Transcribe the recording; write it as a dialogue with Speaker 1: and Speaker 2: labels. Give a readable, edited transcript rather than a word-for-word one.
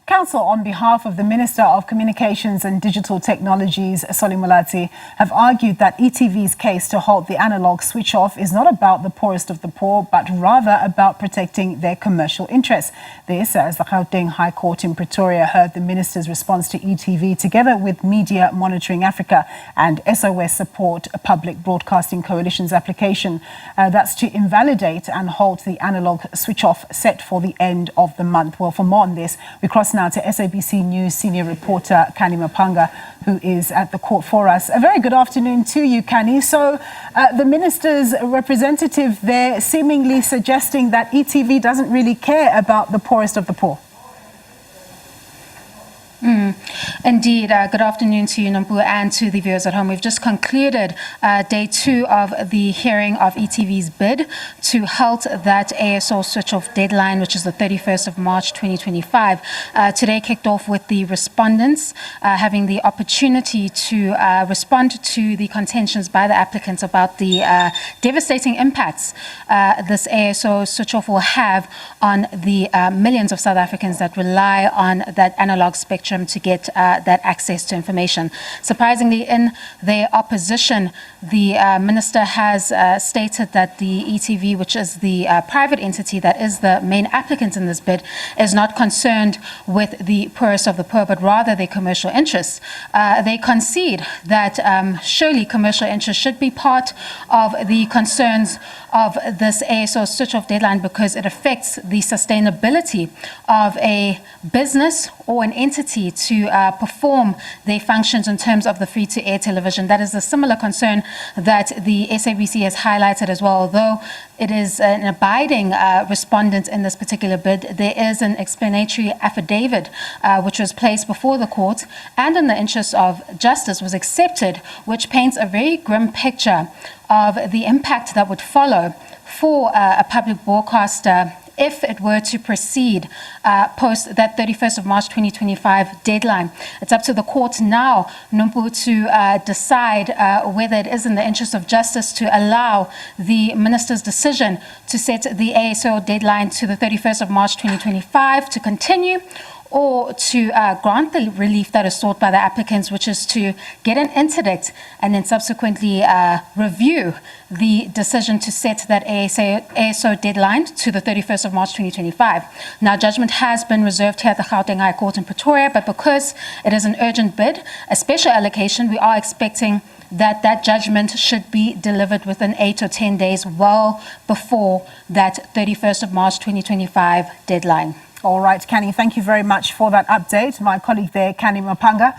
Speaker 1: Counsel, on behalf of the Minister of Communications and Digital Technologies, Malatsi, have argued that ETV's case to halt the analogue switch-off is not about the poorest of the poor, but rather about protecting their commercial interests. This, as the Gauteng High Court in Pretoria heard the Minister's response to ETV, together with Media Monitoring Africa and SOS Support Public Broadcasting Coalition's application. That's to invalidate and halt the analogue switch-off set for the end of the month. Well, for more on this, we cross now to SABC News senior reporter Canny Maphanga, who is at the court for us. A very good afternoon to you, Canny. So the minister's representative there seemingly suggesting that ETV doesn't really care about the poorest of the poor.
Speaker 2: Indeed. Good afternoon to you, Nampu, and to the viewers at home. We've just concluded day 2 of the hearing of ETV's bid to halt that ASO switch-off deadline, which is the 31st of March 2025. Today kicked off with the respondents having the opportunity to respond to the contentions by the applicants about the devastating impacts this ASO switch-off will have on the millions of South Africans that rely on that analog spectrum to get that access to information. Surprisingly, in their opposition, the minister has stated that the ETV, which is the private entity that is the main applicant in this bid, is not concerned with the poorest of the poor, but rather their commercial interests. They concede that surely commercial interests should be part of the concerns of this ASO switch-off deadline because it affects the sustainability of a business or an entity to perform their functions in terms of the free-to-air television. That is a similar concern that the SABC has highlighted as well. Although it is an abiding respondent in this particular bid, there is an explanatory affidavit which was placed before the court and in the interest of justice was accepted, which paints a very grim picture of the impact that would follow for a public broadcaster if it were to proceed post that 31st of March 2025 deadline. It's up to the court now, Numpu, to decide whether it is in the interest of justice to allow the minister's decision to set the ASO deadline to the 31st of March 2025 to continue, or to grant the relief that is sought by the applicants, which is to get an interdict and then subsequently review the decision to set that ASO deadline to the 31st of March 2025. Now, judgment has been reserved here at the Gauteng High Court in Pretoria, but because it is an urgent bid, a special allocation, we are expecting that judgment should be delivered within 8 or 10 days, well before that 31st of March 2025 deadline.
Speaker 1: All right, Canny, thank you very much for that update. My colleague there, Canny Maphanga.